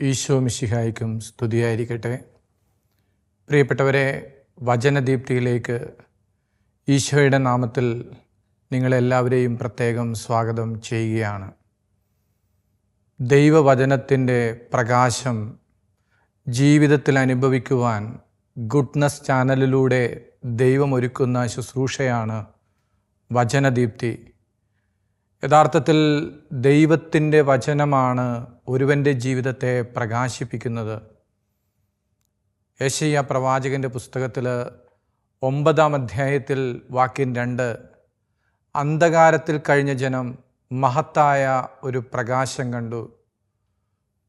ഈശോ മിശിഹായ്ക്കും സ്തുതിയായിരിക്കട്ടെ. പ്രിയപ്പെട്ടവരെ, വചനദീപ്തിയിലേക്ക് ഈശോയുടെ നാമത്തിൽ നിങ്ങളെല്ലാവരെയും പ്രത്യേകം സ്വാഗതം ചെയ്യുകയാണ്. ദൈവവചനത്തിൻ്റെ പ്രകാശം ജീവിതത്തിൽ അനുഭവിക്കുവാൻ ഗുഡ്നസ് ചാനലിലൂടെ ദൈവമൊരുക്കുന്ന ശുശ്രൂഷയാണ് വചനദീപ്തി. യഥാർത്ഥത്തിൽ ദൈവത്തിൻ്റെ വചനമാണ് ഒരുവൻ്റെ ജീവിതത്തെ പ്രകാശിപ്പിക്കുന്നത്. യെശയ്യാ പ്രവാചകൻ്റെ പുസ്തകത്തിൽ 9-ാം അധ്യായത്തിൽ വാക്യം 2, അന്ധകാരത്തിൽ കഴിഞ്ഞ ജനം മഹത്തായ ഒരു പ്രകാശം കണ്ടു,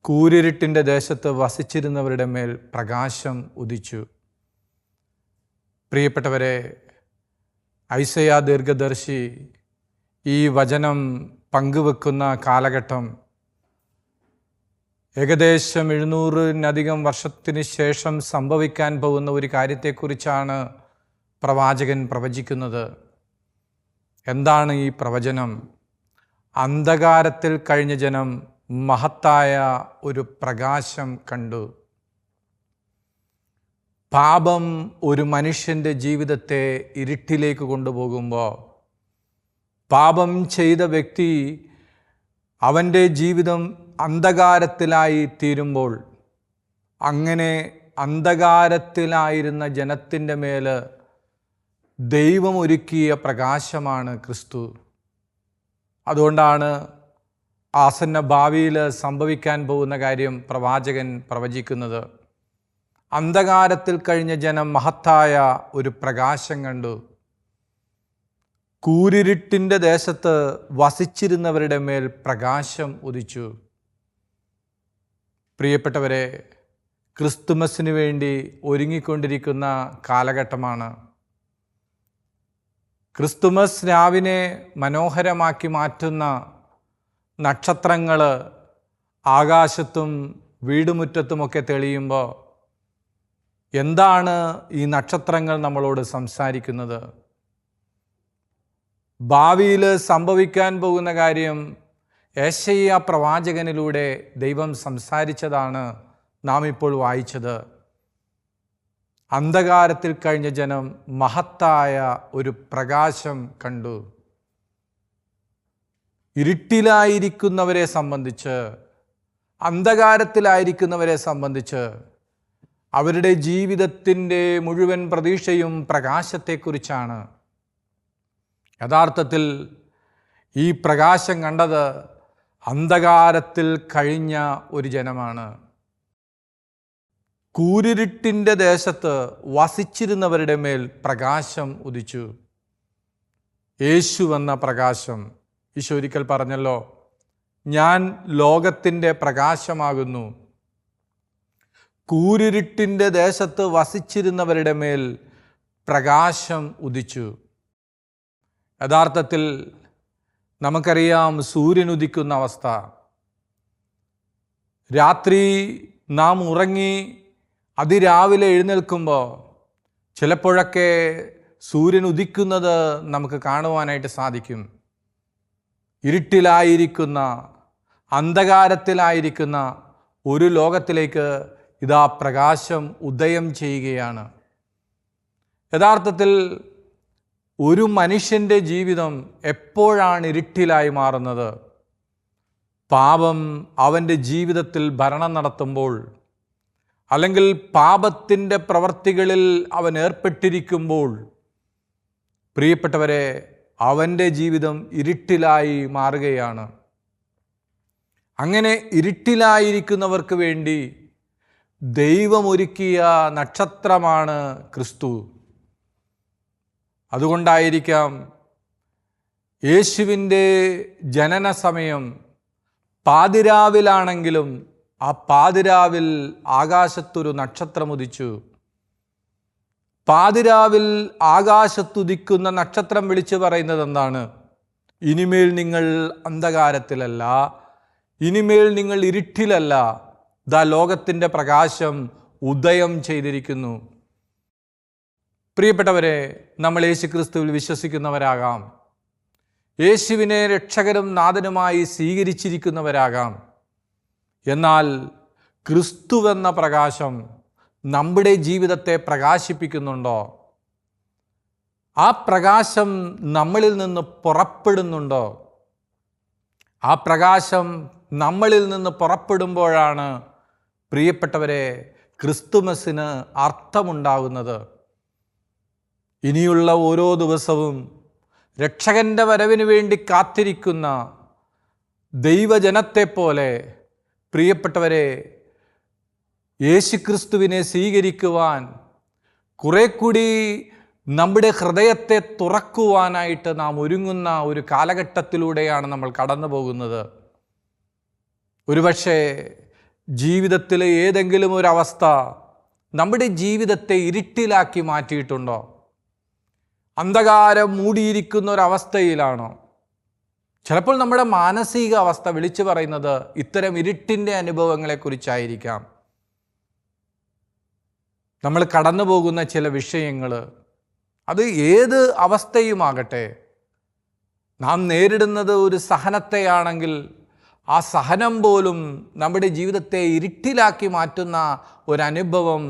കൂരിരുട്ടിൻ്റെ ദേശത്ത് വസിച്ചിരുന്നവരുടെ മേൽ പ്രകാശം ഉദിച്ചു. പ്രിയപ്പെട്ടവരെ, ഐസയാ ദീർഘദർശി ഈ വചനം പങ്കുവെക്കുന്ന കാലഘട്ടം ഏകദേശം 700-ലധികം വർഷത്തിന് ശേഷം സംഭവിക്കാൻ പോകുന്ന ഒരു കാര്യത്തെക്കുറിച്ചാണ് പ്രവാചകൻ പ്രവചിക്കുന്നത്. എന്താണ് ഈ പ്രവചനം? അന്ധകാരത്തിൽ കഴിഞ്ഞ ജനം മഹത്തായ ഒരു പ്രകാശം കണ്ടു. പാപം ഒരു മനുഷ്യൻ്റെ ജീവിതത്തെ ഇരുട്ടിലേക്ക് കൊണ്ടുപോകുമ്പോൾ, പാപം ചെയ്ത വ്യക്തി അവൻ്റെ ജീവിതം അന്ധകാരത്തിലായി തീരുമ്പോൾ, അങ്ങനെ അന്ധകാരത്തിലായിരുന്ന ജനത്തിൻ്റെ മേൽ ദൈവം ഒരുക്കിയ പ്രകാശമാണ് ക്രിസ്തു. അതുകൊണ്ടാണ് ആസന്ന ഭാവിയിൽ സംഭവിക്കാൻ പോകുന്ന കാര്യം പ്രവാചകൻ പ്രവചിക്കുന്നത്. അന്ധകാരത്തിൽ കഴിഞ്ഞ ജനം മഹത്തായ ഒരു പ്രകാശം കണ്ടു, കൂരിരുട്ടിൻ്റെ ദേശത്ത് വസിച്ചിരുന്നവരുടെ മേൽ പ്രകാശം ഉദിച്ചു. പ്രിയപ്പെട്ടവരെ, ക്രിസ്തുമസിന് വേണ്ടി ഒരുങ്ങിക്കൊണ്ടിരിക്കുന്ന കാലഘട്ടമാണ്. ക്രിസ്തുമസ് രാവിനെ മനോഹരമാക്കി മാറ്റുന്ന നക്ഷത്രങ്ങൾ ആകാശത്തും വീടുമുറ്റത്തുമൊക്കെ തെളിയുമ്പോൾ, എന്താണ് ഈ നക്ഷത്രങ്ങൾ നമ്മളോട് സംസാരിക്കുന്നത്? ഭാവിയിൽ സംഭവിക്കാൻ പോകുന്ന കാര്യം യെശയ്യാ പ്രവാചകനിലൂടെ ദൈവം സംസാരിച്ചതാണ് നാം ഇപ്പോൾ വായിച്ചത്. അന്ധകാരത്തിൽ കഴിഞ്ഞ ജനം മഹത്തായ ഒരു പ്രകാശം കണ്ടു. ഇരുട്ടിലായിരിക്കുന്നവരെ സംബന്ധിച്ച്, അന്ധകാരത്തിലായിരിക്കുന്നവരെ സംബന്ധിച്ച് അവരുടെ ജീവിതത്തിൻ്റെ മുഴുവൻ പ്രതീക്ഷയും പ്രകാശത്തെക്കുറിച്ചാണ്. യഥാർത്ഥത്തിൽ ഈ പ്രകാശം കണ്ടത് അന്ധകാരത്തിൽ കഴിഞ്ഞ ഒരു ജനമാണ്. കൂരിരുട്ടിൻ്റെ ദേശത്ത് വസിച്ചിരുന്നവരുടെ മേൽ പ്രകാശം ഉദിച്ചു. യേശു എന്ന പ്രകാശം. ഈശോ ഒരിക്കൽ പറഞ്ഞല്ലോ, ഞാൻ ലോകത്തിൻ്റെ പ്രകാശമാകുന്നു. കൂരിരുട്ടിൻ്റെ ദേശത്ത് വസിച്ചിരുന്നവരുടെ മേൽ പ്രകാശം ഉദിച്ചു. യഥാർത്ഥത്തിൽ നമുക്കറിയാം സൂര്യൻ ഉദിക്കുന്ന അവസ്ഥ. രാത്രി നാം ഉറങ്ങി അതിരാവിലെ എഴുന്നേൽക്കുമ്പോൾ ചിലപ്പോഴൊക്കെ സൂര്യൻ ഉദിക്കുന്നത് നമുക്ക് കാണുവാനായിട്ട് സാധിക്കും. ഇരുട്ടിലായിരിക്കുന്ന, അന്ധകാരത്തിലായിരിക്കുന്ന ഒരു ലോകത്തിലേക്ക് ഇതാ പ്രകാശം ഉദയം ചെയ്യുകയാണ്. യഥാർത്ഥത്തിൽ ഒരു മനുഷ്യൻ്റെ ജീവിതം എപ്പോഴാണ് ഇരുട്ടിലായി മാറുന്നത്? പാപം അവൻ്റെ ജീവിതത്തിൽ ഭരണം നടത്തുമ്പോൾ, അല്ലെങ്കിൽ പാപത്തിൻ്റെ പ്രവർത്തികളിൽ അവൻ ഏർപ്പെട്ടിരിക്കുമ്പോൾ, പ്രിയപ്പെട്ടവരെ, അവൻ്റെ ജീവിതം ഇരുട്ടിലായി മാറുകയാണ്. അങ്ങനെ ഇരുട്ടിലായിരിക്കുന്നവർക്ക് വേണ്ടി ദൈവമൊരുക്കിയ നക്ഷത്രമാണ് ക്രിസ്തു. അതുകൊണ്ടായിരിക്കാം യേശുവിൻ്റെ ജനന സമയം പാതിരാവിലാണെങ്കിലും ആ പാതിരാവിൽ ആകാശത്തൊരു നക്ഷത്രം ഉദിച്ചു. പാതിരാവിൽ ആകാശത്തുദിക്കുന്ന നക്ഷത്രം വിളിച്ചു പറയുന്നത് എന്താണ്? ഇനിമേൽ നിങ്ങൾ അന്ധകാരത്തിലല്ല, ഇനിമേൽ നിങ്ങൾ ഇരുട്ടിലല്ല, ദാ ലോകത്തിൻ്റെ പ്രകാശം ഉദയം ചെയ്തിരിക്കുന്നു. പ്രിയപ്പെട്ടവരെ, നമ്മൾ യേശുക്രിസ്തുവിൽ വിശ്വസിക്കുന്നവരാകാം. യേശുവിനെ രക്ഷകരും നാഥനുമായി സ്വീകരിച്ചിരിക്കുന്നവരാകാം. എന്നാൽ ക്രിസ്തുവെന്ന പ്രകാശം നമ്മുടെ ജീവിതത്തെ പ്രകാശിപ്പിക്കുന്നുണ്ടോ? ആ പ്രകാശം നമ്മളിൽ നിന്ന് പുറപ്പെടുന്നുണ്ടോ? ആ പ്രകാശം നമ്മളിൽ നിന്ന് പുറപ്പെടുമ്പോഴാണ് പ്രിയപ്പെട്ടവരെ ക്രിസ്തുമസിന് അർത്ഥമുണ്ടാകുന്നത്. ഇനിയുള്ള ഓരോ ദിവസവും രക്ഷകൻ്റെ വരവിന് വേണ്ടി കാത്തിരിക്കുന്ന ദൈവജനത്തെപ്പോലെ പ്രിയപ്പെട്ടവരെ യേശുക്രിസ്തുവിനെ സ്വീകരിക്കുവാൻ കുറെ കൂടി നമ്മുടെ ഹൃദയത്തെ തുറക്കുവാനായിട്ട് നാം ഒരുങ്ങുന്ന ഒരു കാലഘട്ടത്തിലൂടെയാണ് നമ്മൾ കടന്നു പോകുന്നത്. ഒരുപക്ഷെ ജീവിതത്തിലെ ഏതെങ്കിലും ഒരവസ്ഥ നമ്മുടെ ജീവിതത്തെ ഇരുട്ടിലാക്കി മാറ്റിയിട്ടുണ്ടോ? അന്ധകാരം മൂടിയിരിക്കുന്ന ഒരവസ്ഥയിലാണോ? ചിലപ്പോൾ നമ്മുടെ മാനസിക അവസ്ഥ വിളിച്ചു പറയുന്നത് ഇത്തരം ഇരുട്ടിൻ്റെ അനുഭവങ്ങളെക്കുറിച്ചായിരിക്കാം. നമ്മൾ കടന്നു പോകുന്ന ചില വിഷയങ്ങൾ, അത് ഏത് അവസ്ഥയുമാകട്ടെ, നാം നേരിടുന്നത് ഒരു സഹനത്തെയാണെങ്കിൽ ആ സഹനം പോലും നമ്മുടെ ജീവിതത്തെ ഇരുട്ടിലാക്കി മാറ്റുന്ന ഒരനുഭവം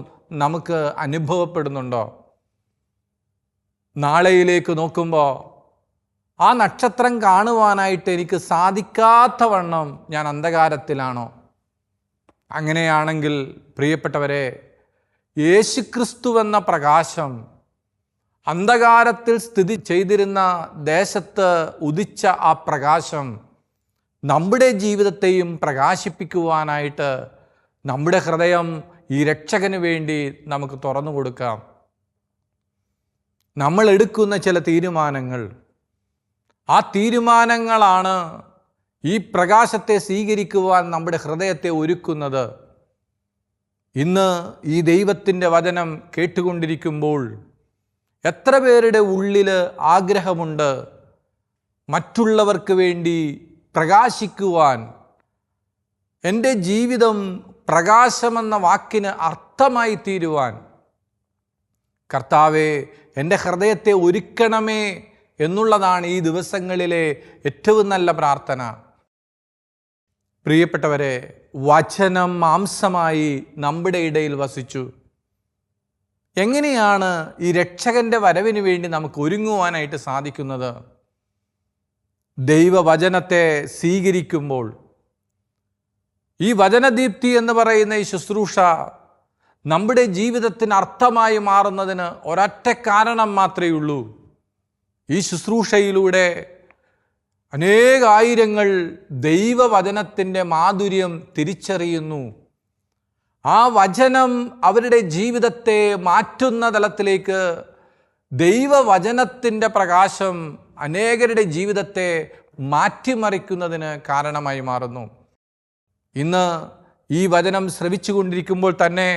നമുക്ക് അനുഭവപ്പെടുന്നുണ്ടോ? നാളെയിലേക്ക് നോക്കുമ്പോൾ ആ നക്ഷത്രം കാണുവാനായിട്ട് എനിക്ക് സാധിക്കാത്ത വണ്ണം ഞാൻ അന്ധകാരത്തിലാണോ? അങ്ങനെയാണെങ്കിൽ പ്രിയപ്പെട്ടവരെ, യേശുക്രിസ്തുവെന്ന പ്രകാശം അന്ധകാരത്തിൽ സ്ഥിതി ചെയ്തിരുന്ന ദേശത്ത് ഉദിച്ച ആ പ്രകാശം നമ്മുടെ ജീവിതത്തെയും പ്രകാശിപ്പിക്കുവാനായിട്ട് നമ്മുടെ ഹൃദയം ഈ രക്ഷകന് വേണ്ടി നമുക്ക് തുറന്നു കൊടുക്കാം. നമ്മൾ എടുക്കുന്ന ചില തീരുമാനങ്ങൾ, ആ തീരുമാനങ്ങളാണ് ഈ പ്രകാശത്തെ സ്വീകരിക്കുവാൻ നമ്മുടെ ഹൃദയത്തെ ഒരുക്കുന്നത്. ഇന്ന് ഈ ദൈവത്തിൻ്റെ വചനം കേട്ടുകൊണ്ടിരിക്കുമ്പോൾ എത്ര പേരുടെ ഉള്ളിൽ ആഗ്രഹമുണ്ട് മറ്റുള്ളവർക്ക് വേണ്ടി പ്രകാശിക്കുവാൻ? എൻ്റെ ജീവിതം പ്രകാശമെന്ന വാക്കിന് അർത്ഥമായി തീരുവാൻ. കർത്താവേ, എൻ്റെ ഹൃദയത്തെ ഒരുക്കണമേ എന്നുള്ളതാണ് ഈ ദിവസങ്ങളിലെ ഏറ്റവും നല്ല പ്രാർത്ഥന. പ്രിയപ്പെട്ടവരെ, വചനം മാംസമായി നമ്മുടെ ഇടയിൽ വസിച്ചു. എങ്ങനെയാണ് ഈ രക്ഷകൻ്റെ വരവിന് വേണ്ടി നമുക്ക് ഒരുങ്ങുവാനായിട്ട് സാധിക്കുന്നത്? ദൈവവചനത്തെ സ്വീകരിക്കുമ്പോൾ ഈ വചനദീപ്തി എന്ന് പറയുന്ന ഈ ശുശ്രൂഷ നമ്മുടെ ജീവിതത്തിന് അർത്ഥമായി മാറുന്നതിന് ഒരൊറ്റ കാരണം മാത്രമേ ഉള്ളൂ. ഈ ശുശ്രൂഷയിലൂടെ അനേകായിരങ്ങൾ ദൈവവചനത്തിൻ്റെ മാധുര്യം തിരിച്ചറിയുന്നു. ആ വചനം അവരുടെ ജീവിതത്തെ മാറ്റുന്ന തലത്തിലേക്ക് ദൈവവചനത്തിൻ്റെ പ്രകാശം അനേകരുടെ ജീവിതത്തെ മാറ്റിമറിക്കുന്നതിന് കാരണമായി മാറുന്നു. ഇന്ന് ഈ വചനം ശ്രവിച്ചു കൊണ്ടിരിക്കുമ്പോൾ തന്നെ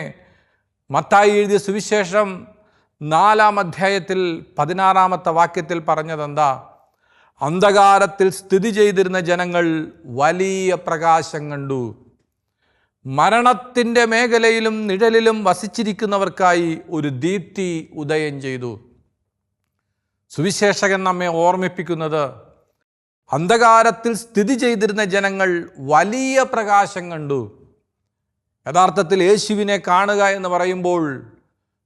മത്തായി എഴുതിയ സുവിശേഷം 4-ാം അധ്യായത്തിൽ 16-ാമത്തെ വാക്യത്തിൽ പറഞ്ഞതെന്താ? അന്ധകാരത്തിൽ സ്ഥിതി ചെയ്തിരുന്ന ജനങ്ങൾ വലിയ പ്രകാശം കണ്ടു. മരണത്തിൻ്റെ മേഖലയിലും നിഴലിലും വസിച്ചിരിക്കുന്നവർക്കായി ഒരു ദീപ്തി ഉദയം ചെയ്തു. സുവിശേഷകൻ നമ്മെ ഓർമ്മിപ്പിക്കുന്നത് അന്ധകാരത്തിൽ സ്ഥിതി ചെയ്തിരുന്ന ജനങ്ങൾ വലിയ പ്രകാശം കണ്ടു. യഥാർത്ഥത്തിൽ യേശുവിനെ കാണുക എന്ന് പറയുമ്പോൾ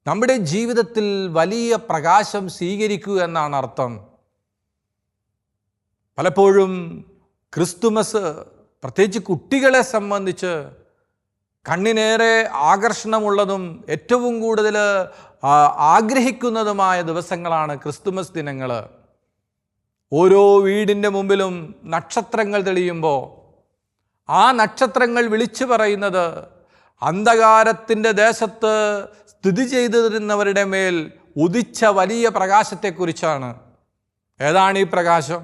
നമ്മുടെ ജീവിതത്തിൽ വലിയ പ്രകാശം സ്വീകരിക്കുക എന്നാണ് അർത്ഥം. പലപ്പോഴും ക്രിസ്തുമസ് പ്രത്യേകിച്ച് കുട്ടികളെ സംബന്ധിച്ച് കണ്ണിനേറെ ആകർഷണമുള്ളതും ഏറ്റവും കൂടുതൽ ആഗ്രഹിക്കുന്നതുമായ ദിവസങ്ങളാണ് ക്രിസ്തുമസ് ദിനങ്ങൾ. ഓരോ വീടിൻ്റെ മുമ്പിലും നക്ഷത്രങ്ങൾ തെളിയുമ്പോൾ ആ നക്ഷത്രങ്ങൾ വിളിച്ചു പറയുന്നത് അന്ധകാരത്തിൻ്റെ ദേശത്ത് സ്ഥിതി ചെയ്തിരുന്നവരുടെ മേൽ ഉദിച്ച വലിയ പ്രകാശത്തെക്കുറിച്ചാണ്. ഏതാണ് ഈ പ്രകാശം?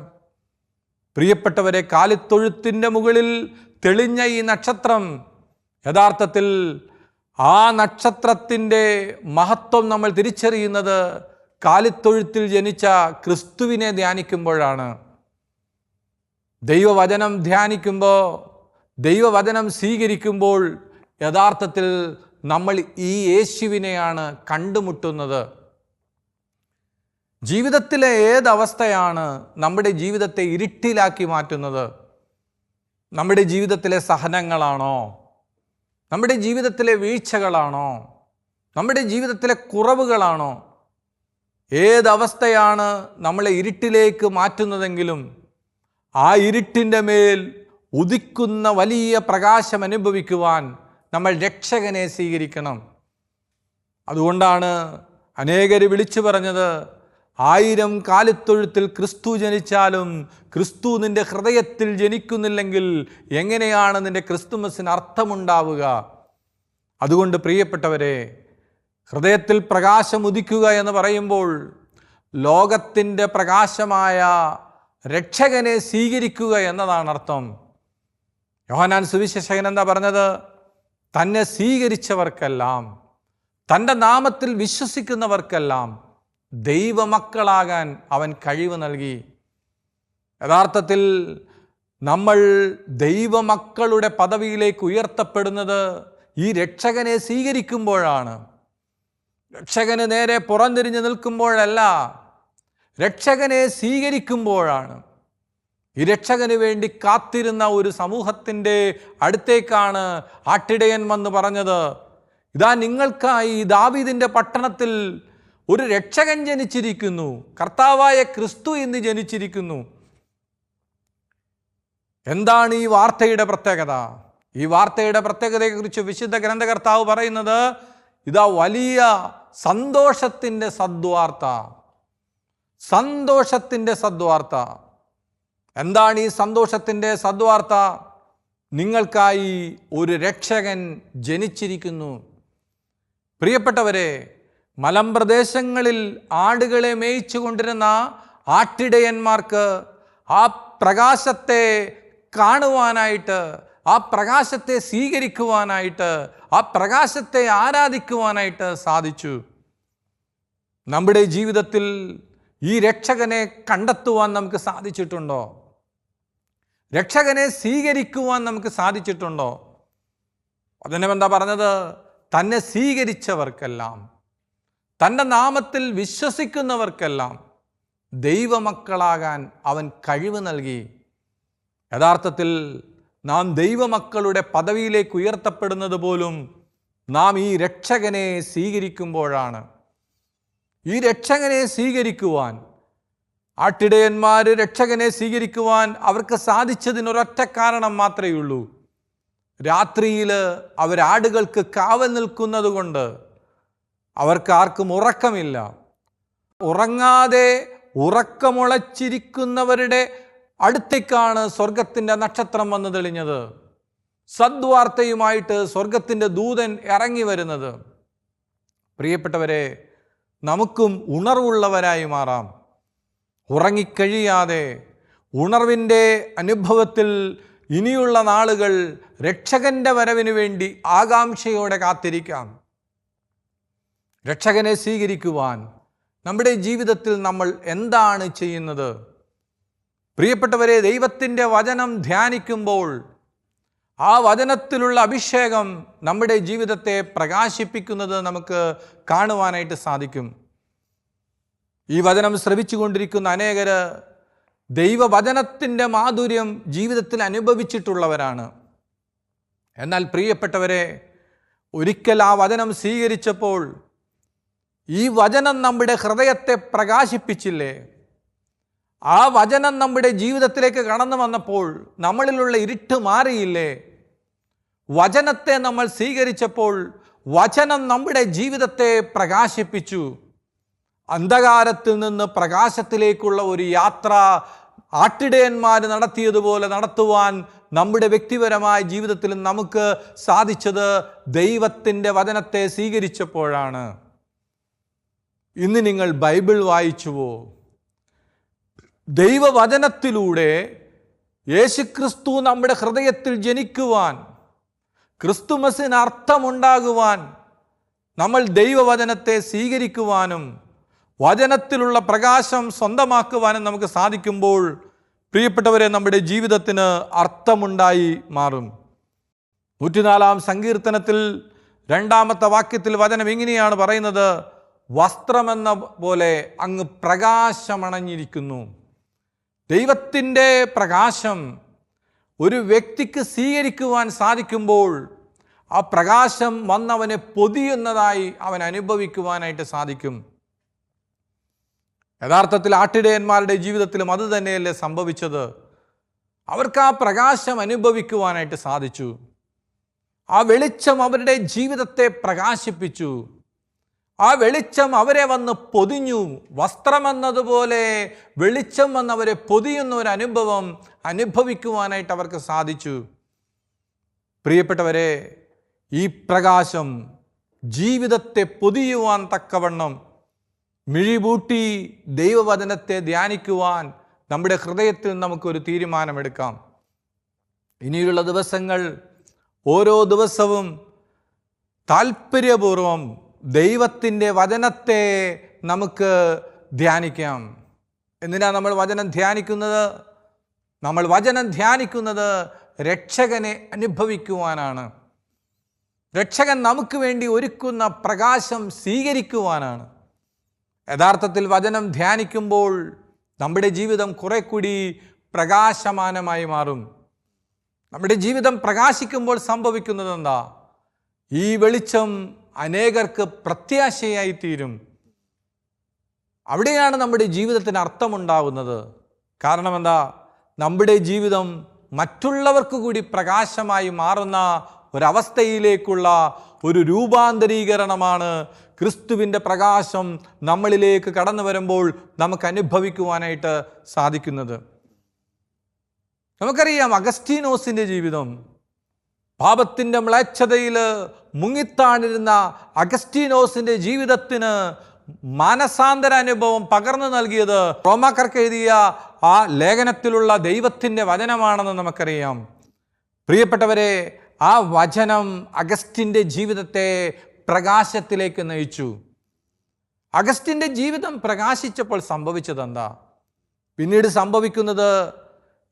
പ്രിയപ്പെട്ടവരെ, കാലിത്തൊഴുത്തിൻ്റെ മുകളിൽ തെളിഞ്ഞ ഈ നക്ഷത്രം യഥാർത്ഥത്തിൽ ആ നക്ഷത്രത്തിൻ്റെ മഹത്വം നമ്മൾ തിരിച്ചറിയുന്നത് കാലിത്തൊഴുത്തിൽ ജനിച്ച ക്രിസ്തുവിനെ ധ്യാനിക്കുമ്പോഴാണ്. ദൈവവചനം ധ്യാനിക്കുമ്പോൾ, ദൈവവചനം സ്വീകരിക്കുമ്പോൾ യഥാർത്ഥത്തിൽ നമ്മൾ ഈ യേശുവിനെയാണ് കണ്ടുമുട്ടുന്നത്. ജീവിതത്തിലെ ഏതവസ്ഥയാണ് നമ്മുടെ ജീവിതത്തെ ഇരുട്ടിലാക്കി മാറ്റുന്നത്? നമ്മുടെ ജീവിതത്തിലെ സഹനങ്ങളാണോ? നമ്മുടെ ജീവിതത്തിലെ വീഴ്ചകളാണോ? നമ്മുടെ ജീവിതത്തിലെ കുറവുകളാണോ? ഏതവസ്ഥയാണ് നമ്മളെ ഇരുട്ടിലേക്ക് മാറ്റുന്നതെങ്കിലും ആ ഇരുട്ടിൻ്റെ മേൽ ഉദിക്കുന്ന വലിയ പ്രകാശം അനുഭവിക്കുവാൻ നമ്മൾ രക്ഷകനെ സ്വീകരിക്കണം. അതുകൊണ്ടാണ് അനേകർ വിളിച്ചു പറഞ്ഞത്, 1000 കാലിത്തൊഴുത്തിൽ ക്രിസ്തു ജനിച്ചാലും ക്രിസ്തു നിൻ്റെ ഹൃദയത്തിൽ ജനിക്കുന്നില്ലെങ്കിൽ എങ്ങനെയാണ് നിൻ്റെ ക്രിസ്തുമസിന് അർത്ഥമുണ്ടാവുക? അതുകൊണ്ട് പ്രിയപ്പെട്ടവരെ, ഹൃദയത്തിൽ പ്രകാശം ഉദിക്കുക എന്ന് പറയുമ്പോൾ ലോകത്തിൻ്റെ പ്രകാശമായ രക്ഷകനെ സ്വീകരിക്കുക എന്നതാണ് അർത്ഥം. യോഹന്നാൻ സുവിശേഷകൻ എന്താ പറഞ്ഞത്? തന്നെ സ്വീകരിച്ചവർക്കെല്ലാം, തൻ്റെ നാമത്തിൽ വിശ്വസിക്കുന്നവർക്കെല്ലാം ദൈവമക്കളാകാൻ അവൻ കഴിവ് നൽകി. യഥാർത്ഥത്തിൽ നമ്മൾ ദൈവമക്കളുടെ പദവിയിലേക്ക് ഉയർത്തപ്പെടുന്നത് ഈ രക്ഷകനെ സ്വീകരിക്കുമ്പോഴാണ്. രക്ഷകന് നേരെ പുറംതിരിഞ്ഞു നിൽക്കുമ്പോഴല്ല, രക്ഷകനെ സ്വീകരിക്കുമ്പോഴാണ്. ഈ രക്ഷകന് വേണ്ടി കാത്തിരുന്ന ഒരു സമൂഹത്തിൻ്റെ അടുത്തേക്കാണ് ആട്ടിടയൻ വന്ന് പറഞ്ഞത്, ഇതാ നിങ്ങൾക്കായി ദാവീദിൻ്റെ പട്ടണത്തിൽ ഒരു രക്ഷകൻ ജനിച്ചിരിക്കുന്നു, കർത്താവായ ക്രിസ്തു ഇന്ന് ജനിച്ചിരിക്കുന്നു. എന്താണ് ഈ വാർത്തയുടെ പ്രത്യേകത? ഈ വാർത്തയുടെ പ്രത്യേകതയെക്കുറിച്ച് വിശുദ്ധ ഗ്രന്ഥകർത്താവ് പറയുന്നത്, ഇതാ വലിയ സന്തോഷത്തിൻ്റെ സദ്വാർത്ത. സന്തോഷത്തിൻ്റെ സദ്വാർത്ത. എന്താണ് ഈ സന്തോഷത്തിൻ്റെ സദ്വാർത്ത? നിങ്ങൾക്കായി ഒരു രക്ഷകൻ ജനിച്ചിരിക്കുന്നു. പ്രിയപ്പെട്ടവരെ, മലമ്പ്രദേശങ്ങളിൽ ആടുകളെ മേയിച്ചു കൊണ്ടിരുന്ന ആട്ടിടയന്മാർക്ക് ആ പ്രകാശത്തെ കാണുവാനായിട്ട്, ആ പ്രകാശത്തെ സ്വീകരിക്കുവാനായിട്ട്, ആ പ്രകാശത്തെ ആരാധിക്കുവാനായിട്ട് സാധിച്ചു. നമ്മുടെ ജീവിതത്തിൽ ഈ രക്ഷകനെ കണ്ടെത്തുവാൻ നമുക്ക് സാധിച്ചിട്ടുണ്ടോ? രക്ഷകനെ സ്വീകരിക്കുവാൻ നമുക്ക് സാധിച്ചിട്ടുണ്ടോ? അതിനെ എന്താ പറഞ്ഞത്? തന്നെ സ്വീകരിച്ചവർക്കെല്ലാം, തൻ്റെ നാമത്തിൽ വിശ്വസിക്കുന്നവർക്കെല്ലാം ദൈവമക്കളാകാൻ അവൻ കഴിവ് നൽകി. യഥാർത്ഥത്തിൽ നാം ദൈവമക്കളുടെ പദവിയിലേക്ക് ഉയർത്തപ്പെടുന്നത് പോലും നാം ഈ രക്ഷകനെ സ്വീകരിക്കുമ്പോഴാണ്. ഈ രക്ഷകനെ സ്വീകരിക്കുവാൻ ആട്ടിടയന്മാർ രക്ഷകനെ സ്വീകരിക്കുവാൻ അവർക്ക് സാധിച്ചതിനൊരൊറ്റ കാരണം മാത്രമേ ഉള്ളൂ. രാത്രിയിൽ അവരാടുകൾക്ക് കാവൽ നിൽക്കുന്നത് കൊണ്ട് അവർക്ക് ആർക്കും ഉറക്കമില്ല. ഉറങ്ങാതെ ഉറക്കമുളച്ചിരിക്കുന്നവരുടെ അടുത്തേക്കാണ് സ്വർഗത്തിൻ്റെ നക്ഷത്രം വന്നു തെളിഞ്ഞത്. സദ്വാർത്തയുമായിട്ട് സ്വർഗത്തിൻ്റെ ദൂതൻ ഇറങ്ങി വരുന്നത്. പ്രിയപ്പെട്ടവരെ, നമുക്കും ഉണർവുള്ളവരായി മാറാം. ഉറങ്ങിക്കഴിയാതെ ഉണർവിൻ്റെ അനുഭവത്തിൽ ഇനിയുള്ള നാളുകൾ രക്ഷകൻ്റെ വരവിന് വേണ്ടി ആകാംക്ഷയോടെ കാത്തിരിക്കാം. രക്ഷകനെ സ്വീകരിക്കുവാൻ നമ്മുടെ ജീവിതത്തിൽ നമ്മൾ എന്താണ് ചെയ്യുന്നത്? പ്രിയപ്പെട്ടവരെ, ദൈവത്തിൻ്റെ വചനം ധ്യാനിക്കുമ്പോൾ ആ വചനത്തിലുള്ള അഭിഷേകം നമ്മുടെ ജീവിതത്തെ പ്രകാശിപ്പിക്കുന്നത് നമുക്ക് കാണുവാനായിട്ട് സാധിക്കും. ഈ വചനം ശ്രവിച്ചു കൊണ്ടിരിക്കുന്ന അനേകർ ദൈവവചനത്തിൻ്റെ മാധുര്യം ജീവിതത്തിൽ അനുഭവിച്ചിട്ടുള്ളവരാണ്. എന്നാൽ പ്രിയപ്പെട്ടവരെ, ഒരിക്കൽ ആ വചനം സ്വീകരിച്ചപ്പോൾ ഈ വചനം നമ്മുടെ ഹൃദയത്തെ പ്രകാശിപ്പിച്ചില്ലേ? ആ വചനം നമ്മുടെ ജീവിതത്തിലേക്ക് കടന്നു വന്നപ്പോൾ നമ്മളിലുള്ള ഇരുട്ട് മാറിയില്ലേ? വചനത്തെ നമ്മൾ സ്വീകരിച്ചപ്പോൾ വചനം നമ്മുടെ ജീവിതത്തെ പ്രകാശിപ്പിച്ചു. അന്ധകാരത്തിൽ നിന്ന് പ്രകാശത്തിലേക്കുള്ള ഒരു യാത്ര ആട്ടിടയന്മാർ നടത്തിയതുപോലെ നടത്തുവാൻ നമ്മുടെ വ്യക്തിപരമായ ജീവിതത്തിൽ നമുക്ക് സാധിച്ചത് ദൈവത്തിൻ്റെ വചനത്തെ സ്വീകരിച്ചപ്പോഴാണ്. ഇന്ന് നിങ്ങൾ ബൈബിൾ വായിച്ചുവോ? ദൈവവചനത്തിലൂടെ യേശുക്രിസ്തു നമ്മുടെ ഹൃദയത്തിൽ ജനിക്കുവാൻ, ക്രിസ്തുമസിന് അർത്ഥമുണ്ടാകുവാൻ, നമ്മൾ ദൈവവചനത്തെ സ്വീകരിക്കുവാനും വചനത്തിലുള്ള പ്രകാശം സ്വന്തമാക്കുവാനും നമുക്ക് സാധിക്കുമ്പോൾ പ്രിയപ്പെട്ടവരെ, നമ്മുടെ ജീവിതത്തിന് അർത്ഥമുണ്ടായി മാറും. 104-ാം സങ്കീർത്തനത്തിൽ 2-ാമത്തെ വാക്യത്തിൽ വചനം ഇങ്ങനെയാണ് പറയുന്നത്, വസ്ത്രമെന്ന പോലെ അങ്ങ് പ്രകാശമണഞ്ഞിരിക്കുന്നു. ദൈവത്തിൻ്റെ പ്രകാശം ഒരു വ്യക്തിക്ക് സ്വീകരിക്കുവാൻ സാധിക്കുമ്പോൾ ആ പ്രകാശം വന്നവനെ പൊതിയുന്നതായി അവൻ അനുഭവിക്കുവാനായിട്ട് സാധിക്കും. യഥാർത്ഥത്തിൽ ആട്ടിടയന്മാരുടെ ജീവിതത്തിലും അത് തന്നെയല്ലേ സംഭവിച്ചത്. അവർക്ക് ആ പ്രകാശം അനുഭവിക്കുവാനായിട്ട് സാധിച്ചു. ആ വെളിച്ചം അവരുടെ ജീവിതത്തെ പ്രകാശിപ്പിച്ചു. ആ വെളിച്ചം അവരെ വന്ന് പൊതിഞ്ഞു. വസ്ത്രമെന്നതുപോലെ വെളിച്ചം വന്ന് അവരെ പൊതിയുന്ന ഒരു അനുഭവം അനുഭവിക്കുവാനായിട്ട് അവർക്ക് സാധിച്ചു. പ്രിയപ്പെട്ടവരെ, ഈ പ്രകാശം ജീവിതത്തെ പൊതിയുവാൻ തക്കവണ്ണം മിഴിപൂട്ടി ദൈവവചനത്തെ ധ്യാനിക്കുവാൻ നമ്മുടെ ഹൃദയത്തിൽ നമുക്കൊരു തീരുമാനമെടുക്കാം. ഇനിയുള്ള ദിവസങ്ങൾ ഓരോ ദിവസവും താല്പര്യപൂർവം ദൈവത്തിൻ്റെ വചനത്തെ നമുക്ക് ധ്യാനിക്കാം. എന്തിനാണ് നമ്മൾ വചനം ധ്യാനിക്കുന്നത്? നമ്മൾ വചനം ധ്യാനിക്കുന്നത് രക്ഷകനെ അനുഭവിക്കുവാനാണ്. രക്ഷകൻ നമുക്ക് വേണ്ടി ഒരുക്കുന്ന പ്രകാശം സ്വീകരിക്കുവാനാണ്. യഥാർത്ഥത്തിൽ വചനം ധ്യാനിക്കുമ്പോൾ നമ്മുടെ ജീവിതം കുറെ കൂടി പ്രകാശമാനമായി മാറും. നമ്മുടെ ജീവിതം പ്രകാശിക്കുമ്പോൾ സംഭവിക്കുന്നത് എന്താ? ഈ വെളിച്ചം അനേകർക്ക് പ്രത്യാശയായി തീരും. അവിടെയാണ് നമ്മുടെ ജീവിതത്തിന് അർത്ഥമുണ്ടാകുന്നത്. കാരണം എന്താ? നമ്മുടെ ജീവിതം മറ്റുള്ളവർക്ക് കൂടി പ്രകാശമായി മാറുന്ന ഒരവസ്ഥയിലേക്കുള്ള ഒരു രൂപാന്തരീകരണമാണ് ക്രിസ്തുവിൻ്റെ പ്രകാശം നമ്മളിലേക്ക് കടന്നു വരുമ്പോൾ നമുക്ക് അനുഭവിക്കുവാനായിട്ട് സാധിക്കുന്നത്. നമുക്കറിയാം അഗസ്റ്റീനോസിൻ്റെ ജീവിതം. പാപത്തിൻ്റെ മ്ലേച്ഛതയിൽ മുങ്ങിത്താണിരുന്ന അഗസ്റ്റീനോസിൻ്റെ ജീവിതത്തിന് മാനസാന്തര അനുഭവം പകർന്നു നൽകിയത് റോമാക്കാർക്ക് എഴുതിയ ആ ലേഖനത്തിലുള്ള ദൈവത്തിൻ്റെ വചനമാണെന്ന് നമുക്കറിയാം. പ്രിയപ്പെട്ടവരെ, ആ വചനം അഗസ്റ്റിൻ്റെ ജീവിതത്തെ പ്രകാശത്തിലേക്ക് നയിച്ചു. അഗസ്റ്റിൻ്റെ ജീവിതം പ്രകാശിച്ചപ്പോൾ സംഭവിച്ചതെന്താ? പിന്നീട് സംഭവിക്കുന്നത്,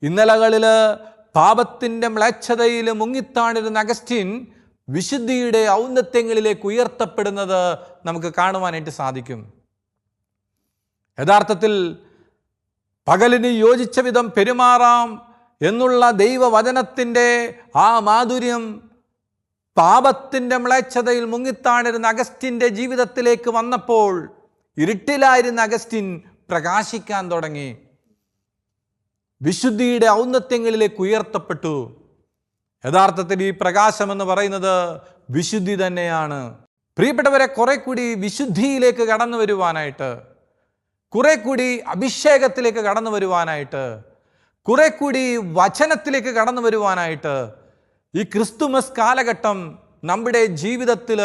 ഇന്നലകളിൽ പാപത്തിൻ്റെ മ്ലേച്ഛതയിൽ മുങ്ങിത്താണിരുന്ന അഗസ്റ്റിൻ വിശുദ്ധിയുടെ ഔന്നത്യങ്ങളിലേക്ക് ഉയർത്തപ്പെടുന്നത് നമുക്ക് കാണുവാനായിട്ട് സാധിക്കും. യഥാർത്ഥത്തിൽ പകലിന് യോജിച്ച വിധം പെരുമാറാം എന്നുള്ള ദൈവവചനത്തിൻ്റെ ആ മാധുര്യം പാപത്തിൻ്റെ മ്ലേച്ഛതയിൽ മുങ്ങിത്താണിരുന്ന അഗസ്റ്റിൻ്റെ ജീവിതത്തിലേക്ക് വന്നപ്പോൾ ഇരുട്ടിലായിരുന്ന അഗസ്റ്റിൻ പ്രകാശിക്കാൻ തുടങ്ങി. വിശുദ്ധിയുടെ ഔന്നത്യങ്ങളിലേക്ക് ഉയർത്തപ്പെട്ടു. യഥാർത്ഥത്തിൽ ഈ പ്രകാശം എന്ന് പറയുന്നത് വിശുദ്ധി തന്നെയാണ്. പ്രിയപ്പെട്ടവരെ, കുറെ കൂടി വിശുദ്ധിയിലേക്ക് കടന്നു വരുവാനായിട്ട്, കുറെ കൂടി അഭിഷേകത്തിലേക്ക് കടന്നു വരുവാനായിട്ട്, കുറെ കൂടി വചനത്തിലേക്ക് കടന്നു വരുവാനായിട്ട് ഈ ക്രിസ്തുമസ് കാലഘട്ടം നമ്മുടെ ജീവിതത്തിൽ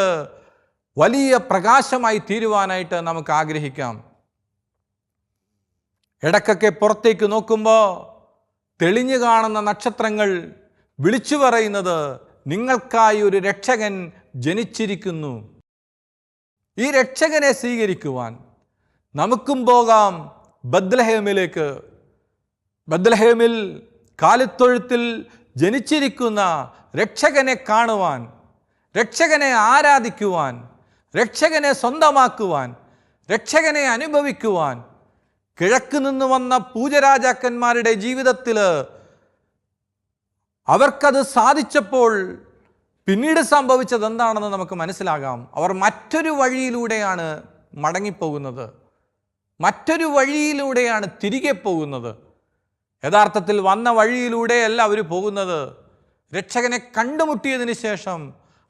വലിയ പ്രകാശമായി തീരുവാനായിട്ട് നമുക്ക് ആഗ്രഹിക്കാം. ഇടയ്ക്കൊക്കെ പുറത്തേക്ക് നോക്കുമ്പോൾ തെളിഞ്ഞു കാണുന്ന നക്ഷത്രങ്ങൾ വിളിച്ചു പറയുന്നത് നിങ്ങൾക്കായി ഒരു രക്ഷകൻ ജനിച്ചിരിക്കുന്നു. ഈ രക്ഷകനെ സ്വീകരിക്കുവാൻ നമുക്കും പോകാം ബത്ലഹേമിലേക്ക്. ബത്ലഹേമിൽ കാലിത്തൊഴുത്തിൽ ജനിച്ചിരിക്കുന്ന രക്ഷകനെ കാണുവാൻ, രക്ഷകനെ ആരാധിക്കുവാൻ, രക്ഷകനെ സ്വന്തമാക്കുവാൻ, രക്ഷകനെ അനുഭവിക്കുവാൻ കിഴക്ക് നിന്ന് വന്ന പൂജരാജാക്കന്മാരുടെ ജീവിതത്തിൽ അവർക്കത് സാധിച്ചപ്പോൾ പിന്നീട് സംഭവിച്ചത് എന്താണെന്ന് നമുക്ക് മനസ്സിലാകാം. അവർ മറ്റൊരു വഴിയിലൂടെയാണ് മടങ്ങിപ്പോകുന്നത്, മറ്റൊരു വഴിയിലൂടെയാണ് തിരികെ പോകുന്നത്. യഥാർത്ഥത്തിൽ വന്ന വഴിയിലൂടെയല്ല അവർ പോകുന്നത്. രക്ഷകനെ കണ്ടുമുട്ടിയതിന് ശേഷം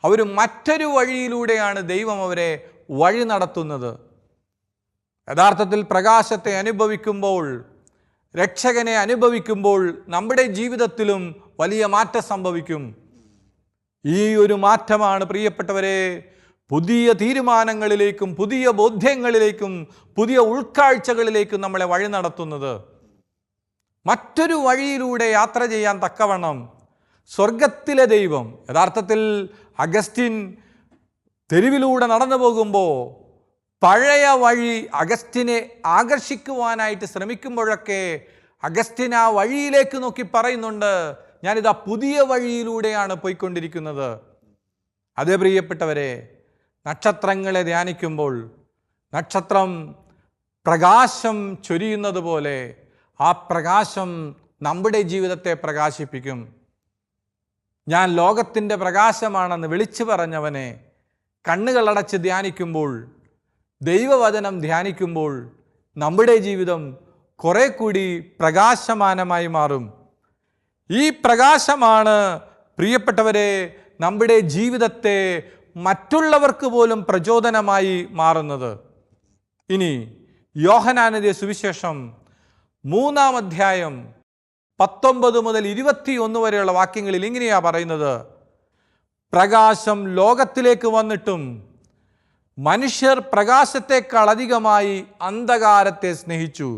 അവർ മറ്റൊരു വഴിയിലൂടെയാണ് ദൈവം അവരെ വഴി നടത്തുന്നത്. യഥാർത്ഥത്തിൽ പ്രകാശത്തെ അനുഭവിക്കുമ്പോൾ, രക്ഷകനെ അനുഭവിക്കുമ്പോൾ നമ്മുടെ ജീവിതത്തിലും വലിയ മാറ്റം സംഭവിക്കും. ഈ ഒരു മാറ്റമാണ് പ്രിയപ്പെട്ടവരെ പുതിയ തീരുമാനങ്ങളിലേക്കും പുതിയ ബോധ്യങ്ങളിലേക്കും പുതിയ ഉൾക്കാഴ്ചകളിലേക്കും നമ്മളെ വഴി നടത്തുന്നത്. മറ്റൊരു വഴിയിലൂടെ യാത്ര ചെയ്യാൻ തക്കവണ്ണം സ്വർഗത്തിലെ ദൈവം, യഥാർത്ഥത്തിൽ അഗസ്റ്റിൻ തെരുവിലൂടെ നടന്നു പോകുമ്പോൾ പഴയ വഴി അഗസ്റ്റിനെ ആകർഷിക്കുവാനായിട്ട് ശ്രമിക്കുമ്പോഴൊക്കെ അഗസ്റ്റിൻ ആ വഴിയിലേക്ക് നോക്കി പറയുന്നുണ്ട്, ഞാനിതാ പുതിയ വഴിയിലൂടെയാണ് പോയിക്കൊണ്ടിരിക്കുന്നത്. അതേ പ്രിയപ്പെട്ടവരെ, നക്ഷത്രങ്ങളെ ധ്യാനിക്കുമ്പോൾ നക്ഷത്രം പ്രകാശം ചൊരിയുന്നത് പോലെ ആ പ്രകാശം നമ്മുടെ ജീവിതത്തെ പ്രകാശിപ്പിക്കും. ഞാൻ ലോകത്തിൻ്റെ പ്രകാശമാണെന്ന് വിളിച്ചു പറഞ്ഞവനെ കണ്ണുകളടച്ച് ധ്യാനിക്കുമ്പോൾ, ദൈവവചനം ധ്യാനിക്കുമ്പോൾ നമ്മുടെ ജീവിതം കുറെ കൂടി പ്രകാശമാനമായി മാറും. ഈ പ്രകാശമാണ് പ്രിയപ്പെട്ടവരെ നമ്മുടെ ജീവിതത്തെ മറ്റുള്ളവർക്ക് പോലും പ്രചോദനമായി മാറുന്നത്. ഇനി യോഹന്നാൻ എഴുതിയ സുവിശേഷം 3-ാം അധ്യായം 19 മുതൽ 21 വരെയുള്ള വാക്യങ്ങളിൽ ഇങ്ങനെയാ പറയുന്നത്: പ്രകാശം ലോകത്തിലേക്ക് വന്നിട്ടും മനുഷ്യർ പ്രകാശത്തെക്കാൾ അധികമായി അന്ധകാരത്തെ സ്നേഹിച്ചു.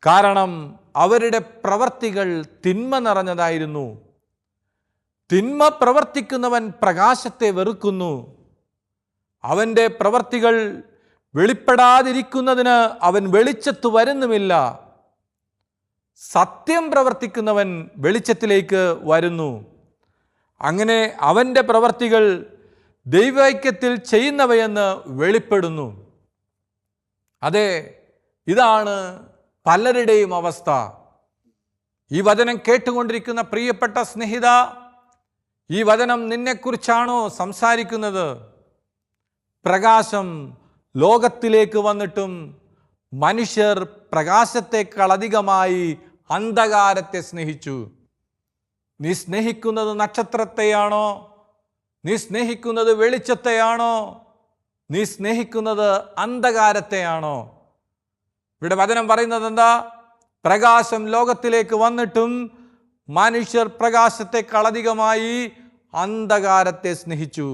കാരണം അവരുടെ പ്രവർത്തികൾ തിന്മ നിറഞ്ഞതായിരുന്നു. തിന്മ പ്രവർത്തിക്കുന്നവൻ പ്രകാശത്തെ വെറുക്കുന്നു. അവൻ്റെ പ്രവർത്തികൾ വെളിപ്പെടാതിരിക്കുന്നതിന് അവൻ വെളിച്ചത്ത് വരുന്നുമില്ല. സത്യം പ്രവർത്തിക്കുന്നവൻ വെളിച്ചത്തിലേക്ക് വരുന്നു. അങ്ങനെ അവൻ്റെ പ്രവർത്തികൾ ദൈവൈക്യത്തിൽ ചെയ്യുന്നവയെന്ന് വെളിപ്പെടുന്നു. അതെ, ഇതാണ് പലരുടെയും അവസ്ഥ. ഈ വചനം കേട്ടുകൊണ്ടിരിക്കുന്ന പ്രിയപ്പെട്ട സ്നേഹിത, ഈ വചനം നിന്നെക്കുറിച്ചാണോ സംസാരിക്കുന്നത്? പ്രകാശം ലോകത്തിലേക്ക് വന്നിട്ടും മനുഷ്യർ പ്രകാശത്തെക്കാൾ അധികമായി അന്ധകാരത്തെ സ്നേഹിച്ചു. നീ സ്നേഹിക്കുന്നത് നക്ഷത്രത്തെയാണോ? നീ സ്നേഹിക്കുന്നത് വെളിച്ചത്തെയാണോ? നീ സ്നേഹിക്കുന്നത് അന്ധകാരത്തെയാണോ? ഇവിടെ വചനം പറയുന്നത് എന്താ? പ്രകാശം ലോകത്തിലേക്ക് വന്നിട്ടും മനുഷ്യർ പ്രകാശത്തെക്കാൾ അധികമായി അന്ധകാരത്തെ സ്നേഹിച്ചു.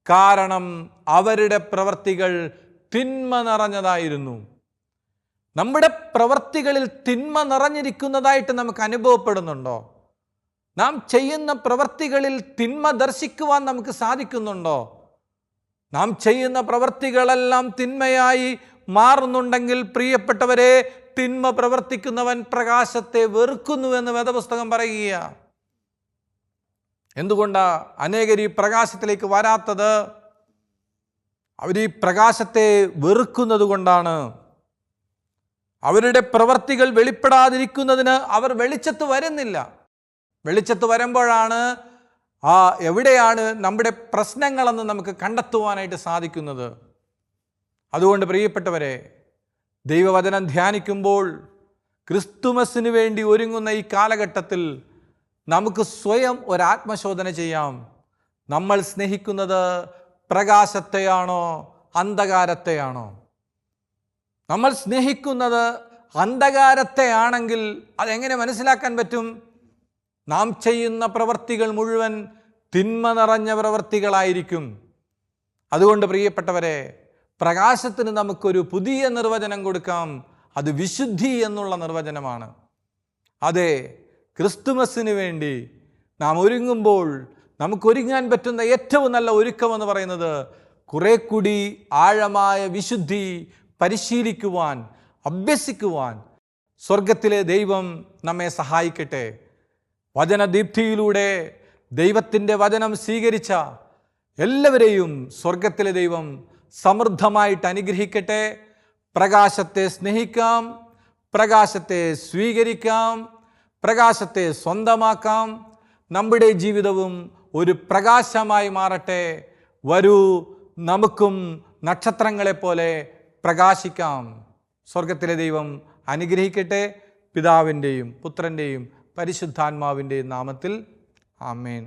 കാരണം അവരുടെ പ്രവർത്തികൾ തിന്മ നിറഞ്ഞതായിരുന്നു. നമ്മുടെ പ്രവർത്തികളിൽ തിന്മ നിറഞ്ഞിരിക്കുന്നതായിട്ട് നമുക്ക് അനുഭവപ്പെടുന്നുണ്ടോ? നാം ചെയ്യുന്ന പ്രവർത്തികളിൽ തിന്മ ദർശിക്കുവാൻ നമുക്ക് സാധിക്കുന്നുണ്ടോ? നാം ചെയ്യുന്ന പ്രവർത്തികളെല്ലാം തിന്മയായി മാറുന്നുണ്ടെങ്കിൽ പ്രിയപ്പെട്ടവരെ, തിന്മ പ്രവർത്തിക്കുന്നവൻ പ്രകാശത്തെ വെറുക്കുന്നുവെന്ന് വേദപുസ്തകം പറയുക. എന്തുകൊണ്ടാ അനേകർ ഈ പ്രകാശത്തിലേക്ക് വരാത്തത്? അവർ ഈ പ്രകാശത്തെ വെറുക്കുന്നത് കൊണ്ടാണ്. അവരുടെ പ്രവർത്തികൾ വെളിപ്പെടാതിരിക്കുന്നതിന് അവർ വെളിച്ചത്ത് വരുന്നില്ല. വെളിച്ചത്ത് വരുമ്പോഴാണ് എവിടെയാണ് നമ്മുടെ പ്രശ്നങ്ങളെന്ന് നമുക്ക് കണ്ടെത്തുവാനായിട്ട് സാധിക്കുന്നത്. അതുകൊണ്ട് പ്രിയപ്പെട്ടവരെ, ദൈവവചനം ധ്യാനിക്കുമ്പോൾ ക്രിസ്തുമസിന് വേണ്ടി ഒരുങ്ങുന്ന ഈ കാലഘട്ടത്തിൽ നമുക്ക് സ്വയം ഒരാത്മശോധന ചെയ്യാം. നമ്മൾ സ്നേഹിക്കുന്നത് പ്രകാശത്തെയാണോ അന്ധകാരത്തെയാണോ? നമ്മൾ സ്നേഹിക്കുന്നത് അന്ധകാരത്തെയാണെങ്കിൽ അതെങ്ങനെ മനസ്സിലാക്കാൻ പറ്റും? നാം ചെയ്യുന്ന പ്രവർത്തികൾ മുഴുവൻ തിന്മ നിറഞ്ഞ പ്രവർത്തികളായിരിക്കും. അതുകൊണ്ട് പ്രിയപ്പെട്ടവരെ, പ്രകാശത്തിന് നമുക്കൊരു പുതിയ നിർവചനം കൊടുക്കാം. അത് വിശുദ്ധി എന്നുള്ള നിർവചനമാണ്. അതെ, ക്രിസ്തുമസിന് വേണ്ടി നാം ഒരുങ്ങുമ്പോൾ നമുക്കൊരുങ്ങാൻ പറ്റുന്ന ഏറ്റവും നല്ല ഒരുക്കമെന്ന് പറയുന്നത് കുറെ കൂടി ആഴമായ വിശുദ്ധി പരിശീലിക്കുവാൻ, അഭ്യസിക്കുവാൻ സ്വർഗത്തിലെ ദൈവം നമ്മെ സഹായിക്കട്ടെ. വചനദീപ്തിയിലൂടെ ദൈവത്തിൻ്റെ വചനം സ്വീകരിച്ച എല്ലാവരെയും സ്വർഗത്തിലെ ദൈവം സമൃദ്ധമായിട്ട് അനുഗ്രഹിക്കട്ടെ. പ്രകാശത്തെ സ്നേഹിക്കാം, പ്രകാശത്തെ സ്വീകരിക്കാം, പ്രകാശത്തെ സ്വന്തമാക്കാം. നമ്മുടെ ജീവിതവും ഒരു പ്രകാശമായി മാറട്ടെ. വരൂ, നമുക്കും നക്ഷത്രങ്ങളെപ്പോലെ പ്രകാശിക്കാം. സ്വർഗത്തിലെ ദൈവം അനുഗ്രഹിക്കട്ടെ. പിതാവിൻ്റെയും പുത്രൻ്റെയും പരിശുദ്ധാത്മാവിൻ്റെയും നാമത്തിൽ ആമേൻ.